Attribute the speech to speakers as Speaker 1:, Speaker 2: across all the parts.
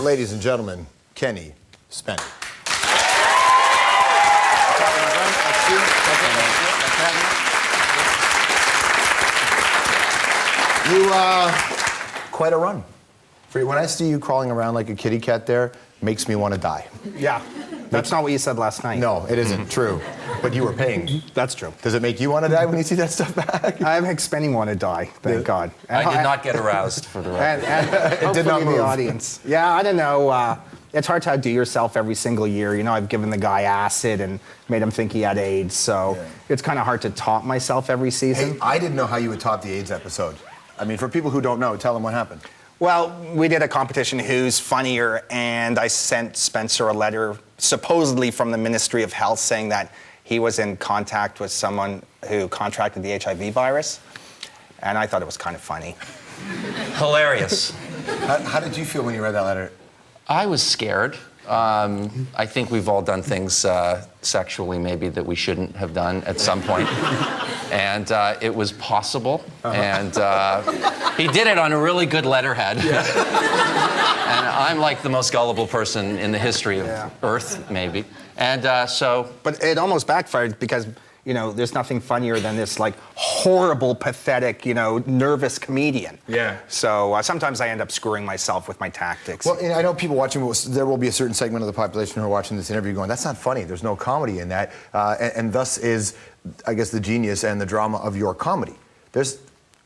Speaker 1: Ladies and gentlemen, Kenny Spenny. You, quite a run. When I see you crawling around like a kitty cat there, makes me want to die.
Speaker 2: Yeah, that's not what you said last night.
Speaker 1: No, it isn't true. But you were paying.
Speaker 2: That's true.
Speaker 1: Does it make you want to die when you see that stuff back?
Speaker 2: I make Spenny want to die, thank God.
Speaker 3: And I did not get aroused for the record.
Speaker 2: And
Speaker 1: it did not move.
Speaker 2: The audience. Yeah, I don't know. It's hard to outdo yourself every single year. You know, I've given the guy acid and made him think he had AIDS, so it's kind of hard to top myself every season.
Speaker 1: Hey, I didn't know how you would top the AIDS episode. I mean, for people who don't know, tell them what happened.
Speaker 2: Well, we did a competition, who's funnier, and I sent Spencer a letter, supposedly from the Ministry of Health, saying that he was in contact with someone who contracted the HIV virus, and I thought it was kind of funny.
Speaker 3: Hilarious.
Speaker 1: How did you feel when you read that letter?
Speaker 3: I was scared. I think we've all done things sexually maybe that we shouldn't have done at some point. And it was possible. And he did it on a really good letterhead. Yeah. And I'm like the most gullible person in the history of Earth, maybe. And so...
Speaker 2: But it almost backfired because, you know, there's nothing funnier than this, like, horrible, pathetic, you know, nervous comedian.
Speaker 1: Yeah.
Speaker 2: So sometimes I end up screwing myself with my tactics.
Speaker 1: Well, I know people watching, there will be a certain segment of the population who are watching this interview going, that's not funny, there's no comedy in that, and thus is, I guess, the genius and the drama of your comedy.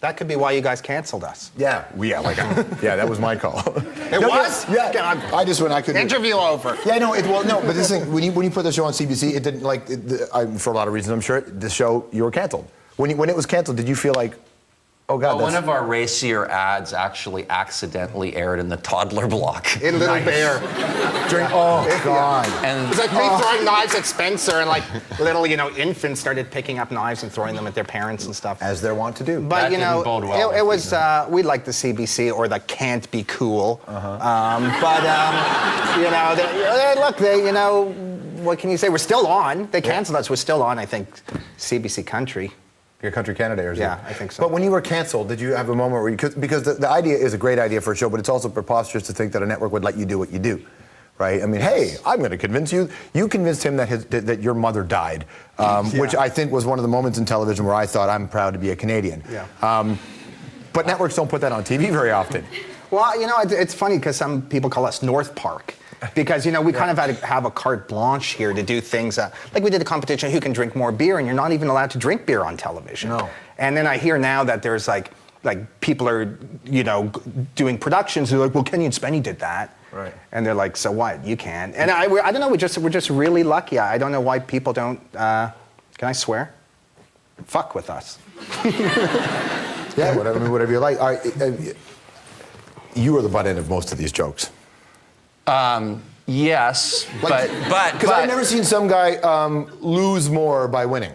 Speaker 2: That could be why you guys canceled us.
Speaker 1: Yeah, that was my call.
Speaker 2: It was?
Speaker 1: Yeah. I just, when I couldn't...
Speaker 2: Interview over.
Speaker 1: Yeah, no, but this thing, when you put the show on CBC, it didn't, like, for a lot of reasons, I'm sure, the show, you were canceled. When it was canceled, did you feel like, oh, God,
Speaker 3: one of our racier ads actually accidentally aired in the toddler block.
Speaker 2: In Little Bear.
Speaker 1: Oh, God.
Speaker 3: And
Speaker 2: it was like me throwing knives at Spencer, and like little, you know, infants started picking up knives and throwing them at their parents and stuff.
Speaker 1: As they're wont to do.
Speaker 2: But,
Speaker 3: that
Speaker 2: you know,
Speaker 3: didn't bode well
Speaker 2: it was, we liked the CBC or the Can't Be Cool. You know, look, you know, what can you say? We're still on. They canceled us. We're still on, I think, CBC Country.
Speaker 1: Your Country Canada airs.
Speaker 2: Yeah, I think so.
Speaker 1: But when you were canceled, did you have a moment where you could, because the idea is a great idea for a show, but it's also preposterous to think that a network would let you do what you do, right? I mean, hey, I'm going to convince you. You convinced him that your mother died, which I think was one of the moments in television where I thought, I'm proud to be a Canadian.
Speaker 2: Yeah.
Speaker 1: But networks don't put that on TV very often.
Speaker 2: Well, you know, it's funny because some people call us North Park. Because, you know, we kind of had to have a carte blanche here to do things, like we did a competition, who can drink more beer, and you're not even allowed to drink beer on television.
Speaker 1: No.
Speaker 2: And then I hear now that there's like people are, you know, doing productions who are like, well, Kenny and Spenny did that.
Speaker 1: Right.
Speaker 2: And they're like, so what? You can. And I don't know, we're just really lucky. I don't know why people don't, can I swear? Fuck with us.
Speaker 1: Yeah, whatever you like. All right, you are the butt end of most of these jokes.
Speaker 3: Yes, but
Speaker 1: because I've never seen some guy lose more by winning.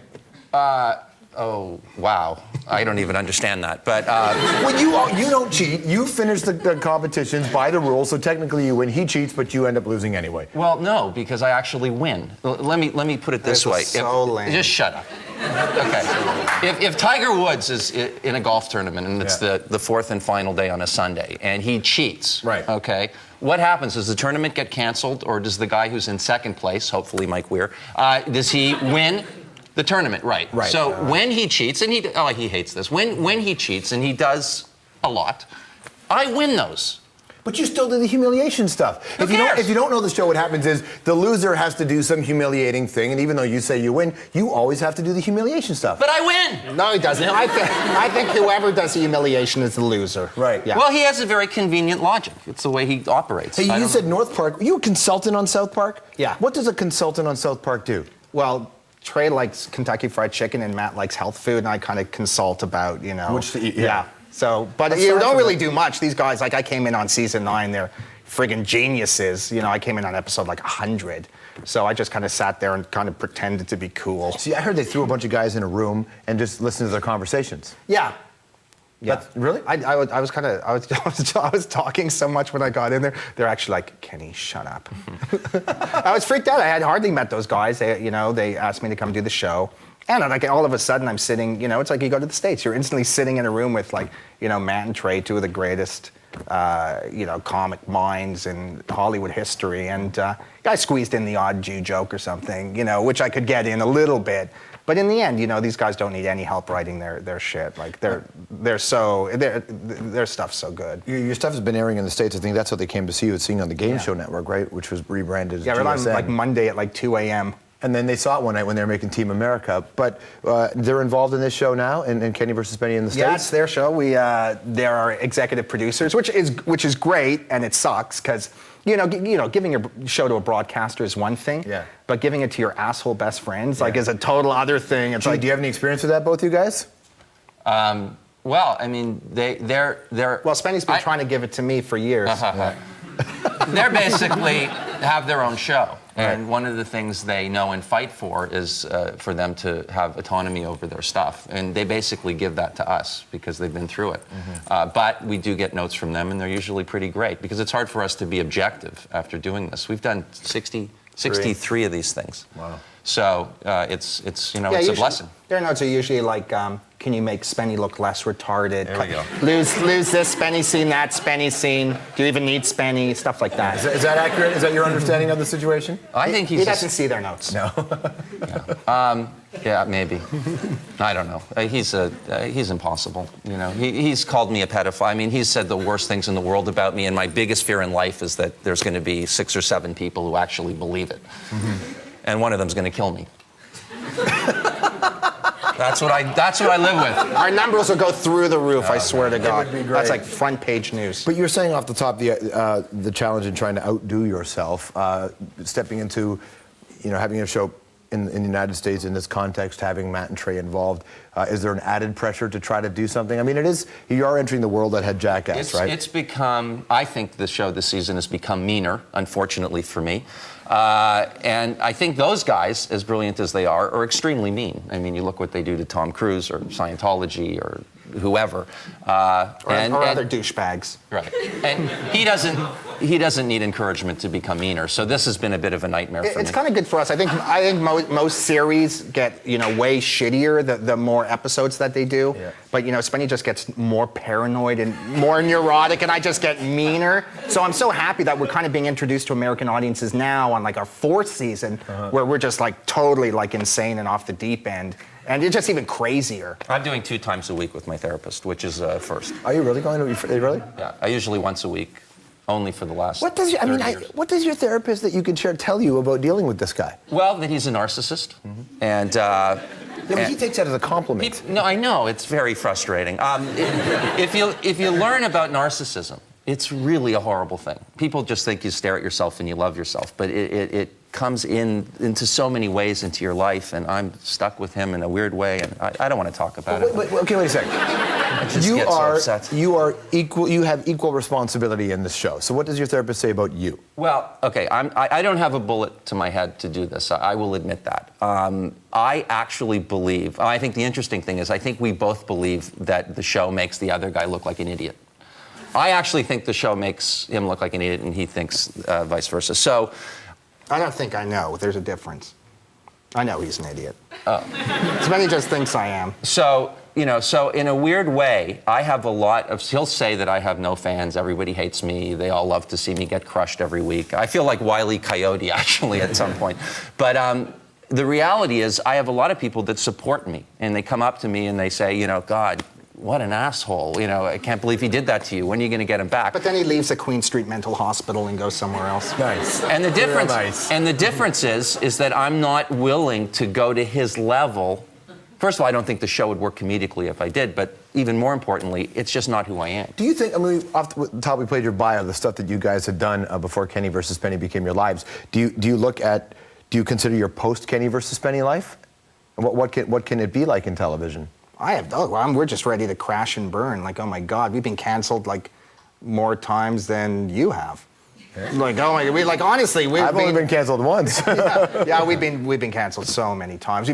Speaker 3: Oh, wow. I don't even understand that. But
Speaker 1: well, you don't cheat. You finish the competitions by the rules, so technically you win. He cheats, but you end up losing anyway.
Speaker 3: Well, no, because I actually win. Let me put it this way.
Speaker 2: Lame.
Speaker 3: Just shut up. Okay. If Tiger Woods is in a golf tournament and it's the fourth and final day on a Sunday and he cheats,
Speaker 1: right?
Speaker 3: Okay. What happens? Does the tournament get canceled, or does the guy who's in second place, hopefully Mike Weir, does he win the tournament? Right. So when he cheats, and he hates this. When he cheats, and he does a lot, I win those.
Speaker 1: But you still do the humiliation stuff.
Speaker 3: Who cares?
Speaker 1: If you don't know the show, what happens is the loser has to do some humiliating thing, and even though you say you win, you always have to do the humiliation stuff.
Speaker 3: But I win.
Speaker 2: No, he doesn't. I think whoever does the humiliation is the loser.
Speaker 1: Right.
Speaker 2: Yeah.
Speaker 3: Well, he has a very convenient logic. It's the way he operates.
Speaker 1: Hey, you said North Park. Are you a consultant on South Park?
Speaker 2: Yeah.
Speaker 1: What does a consultant on South Park do?
Speaker 2: Well, Trey likes Kentucky Fried Chicken and Matt likes health food, and I kind of consult about, you know.
Speaker 1: Which to eat,
Speaker 2: yeah. So, but you don't really do much. These guys, like I came in on season 9, they're friggin' geniuses. You know, I came in on episode like 100. So I just kind of sat there and kind of pretended to be cool.
Speaker 1: See, I heard they threw a bunch of guys in a room and just listened to their conversations.
Speaker 2: Yeah. Yeah.
Speaker 1: Really?
Speaker 2: I was talking so much when I got in there. They're actually like, Kenny, shut up. I was freaked out. I had hardly met those guys. They asked me to come do the show. And like all of a sudden I'm sitting, you know, it's like you go to the States. You're instantly sitting in a room with like, you know, Matt and Trey, two of the greatest comic minds in Hollywood history, and I squeezed in the odd Jew joke or something, which I could get in a little bit. But in the end, these guys don't need any help writing their shit. Like their stuff's so good.
Speaker 1: Your stuff has been airing in the States. I think that's what they came to see you at seeing on the Game Show Network, right? Which was rebranded as
Speaker 2: Yeah, we're on
Speaker 1: GSN.
Speaker 2: like Monday at like 2 a.m.
Speaker 1: And then they saw it one night when they were making Team America. But they're involved in this show now, in Kenny versus Spenny in the States?
Speaker 2: Yeah, it's their show. They're our executive producers, which is great, and it sucks because giving your show to a broadcaster is one thing, but giving it to your asshole best friends is a total other thing. It's
Speaker 1: do you have any experience with that, both you guys?
Speaker 3: Well, I mean, they're
Speaker 2: well, Spenny's been trying to give it to me for years.
Speaker 3: They're basically have their own show. And one of the things they know and fight for is for them to have autonomy over their stuff. And they basically give that to us because they've been through it. But we do get notes from them, and they're usually pretty great because it's hard for us to be objective after doing this. We've done 63 of these things. Wow. So it's it's a blessing.
Speaker 2: Their notes are usually like, can you make Spenny look less retarded?
Speaker 3: There we go.
Speaker 2: Lose this Spenny scene, that Spenny scene. Do you even need Spenny? Stuff like that.
Speaker 1: Is that accurate? Is that your understanding of the situation?
Speaker 3: I think
Speaker 2: he doesn't see their notes.
Speaker 1: No.
Speaker 3: Yeah, maybe. I don't know. He's impossible. He's called me a pedophile. I mean, he's said the worst things in the world about me, and my biggest fear in life is that there's going to be 6 or 7 people who actually believe it, and one of them's going to kill me. That's what I live with.
Speaker 2: Our numbers will go through the roof. I swear to God.
Speaker 1: It would be great.
Speaker 2: That's like front page news.
Speaker 1: But you're saying off the top the challenge in trying to outdo yourself, stepping into, having a show in the United States in this context, having Matt and Trey involved. Is there an added pressure to try to do something? I mean, you are entering the world that had Jackass, right?
Speaker 3: It's become, I think the show this season has become meaner, unfortunately for me. And I think those guys, as brilliant as they are extremely mean. I mean, you look what they do to Tom Cruise or Scientology or whoever.
Speaker 2: Or other douchebags.
Speaker 3: Right. And he doesn't need encouragement to become meaner. So this has been a bit of a nightmare for me.
Speaker 2: It's kind of good for us. I think most series get way shittier the more episodes that they do. Yeah. But Spenny just gets more paranoid and more neurotic, and I just get meaner. So I'm so happy that we're kind of being introduced to American audiences now on like our 4th season, where we're just like totally like insane and off the deep end. And it's just even crazier.
Speaker 3: I'm doing 2 times a week with my therapist, which is first.
Speaker 1: Are you really going to be really?
Speaker 3: Yeah, I usually once a week, only for the last.
Speaker 1: What does what does your therapist that you can share tell you about dealing with this guy?
Speaker 3: Well, that he's a narcissist, and.
Speaker 1: But he takes that as a compliment.
Speaker 3: No, I know it's very frustrating. If you learn about narcissism, it's really a horrible thing. People just think you stare at yourself and you love yourself, but it comes into so many ways into your life, and I'm stuck with him in a weird way, and I don't want to talk about it.
Speaker 1: Okay, wait a second. You are equal. You have equal responsibility in this show. So what does your therapist say about you?
Speaker 3: Well, okay, I don't have a bullet to my head to do this. I will admit that. I actually believe. I think the interesting thing is I think we both believe that the show makes the other guy look like an idiot. I actually think the show makes him look like an idiot, and he thinks vice versa. So.
Speaker 2: I don't think I know. There's a difference. I know he's an idiot. Oh. Spenny just thinks I am.
Speaker 3: So in a weird way, I have a lot of, he'll say that I have no fans, everybody hates me, they all love to see me get crushed every week. I feel like Wile E. Coyote, actually, at some point. But the reality is, I have a lot of people that support me, and they come up to me and they say, God, what an asshole. I can't believe he did that to you. When are you going to get him back?
Speaker 2: But then he leaves the Queen Street Mental Hospital and goes somewhere else.
Speaker 1: Nice.
Speaker 3: And the difference is that I'm not willing to go to his level. First of all, I don't think the show would work comedically if I did, but even more importantly, it's just not who I am.
Speaker 1: Do you think, off the top we played your bio, the stuff that you guys had done before Kenny versus Spenny became your lives, do you consider your post-Kenny versus Spenny life? And what can it be like in television?
Speaker 2: We're just ready to crash and burn. Like, oh my God, we've been canceled like more times than you have. Yeah. Like, oh my, honestly,
Speaker 1: I've only been canceled once.
Speaker 2: yeah, we've been canceled so many times.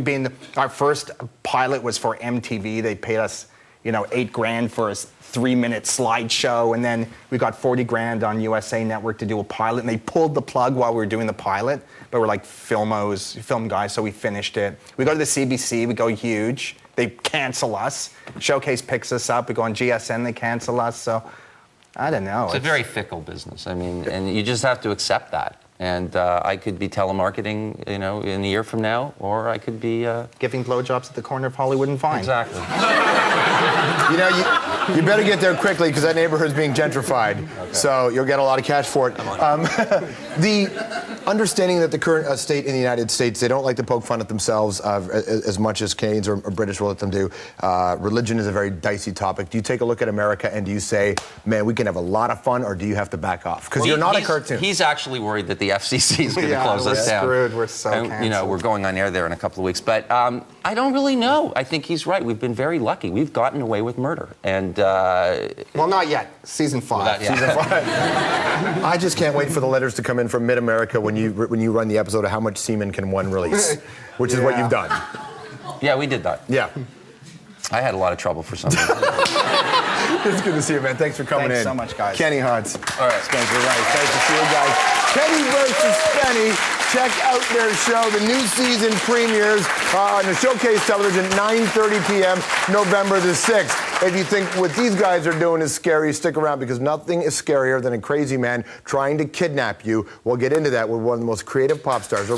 Speaker 2: Our first pilot was for MTV. They paid us, $8,000 for a 3-minute slideshow, and then we got $40,000 on USA Network to do a pilot, and they pulled the plug while we were doing the pilot. But we're like film guys, so we finished it. We go to the CBC, we go huge. They cancel us. Showcase picks us up. We go on GSN, they cancel us. So I don't know.
Speaker 3: It's a very fickle business. I mean, and you just have to accept that. And I could be telemarketing, in a year from now, or I could be
Speaker 2: giving blowjobs at the corner of Hollywood and Vine.
Speaker 3: Exactly.
Speaker 1: You better get there quickly because that neighborhood's being gentrified. Okay. So you'll get a lot of cash for it. The understanding that the current state in the United States, they don't like to poke fun at themselves as much as Canadians or British will let them do. Religion is a very dicey topic. Do you take a look at America and do you say, man, we can have a lot of fun, or do you have to back off? Because you're not a cartoon.
Speaker 3: He's actually worried that the FCC is going to close us down.
Speaker 2: We're screwed. We're so canceled.
Speaker 3: We're going on air there in a couple of weeks. But I don't really know. I think he's right. We've been very lucky. We've gotten away with murder. And
Speaker 2: well, not yet. Season 5.
Speaker 3: Season 5.
Speaker 1: I just can't wait for the letters to come in from Mid-America when you run the episode of How Much Semen Can One Release, which is what you've done.
Speaker 3: Yeah, we did that.
Speaker 1: Yeah.
Speaker 3: I had a lot of trouble for something.
Speaker 1: It's good to see you, man. Thanks for coming in.
Speaker 2: Thanks so much, guys.
Speaker 1: Kenny Hotz.
Speaker 3: All right.
Speaker 1: Spencer Rice. Nice to see you guys. Kenny versus Spenny. Check out their show. The new season premieres on the Showcase Television, 9:30 p.m., November the 6th. If you think what these guys are doing is scary, stick around because nothing is scarier than a crazy man trying to kidnap you. We'll get into that with one of the most creative pop stars around.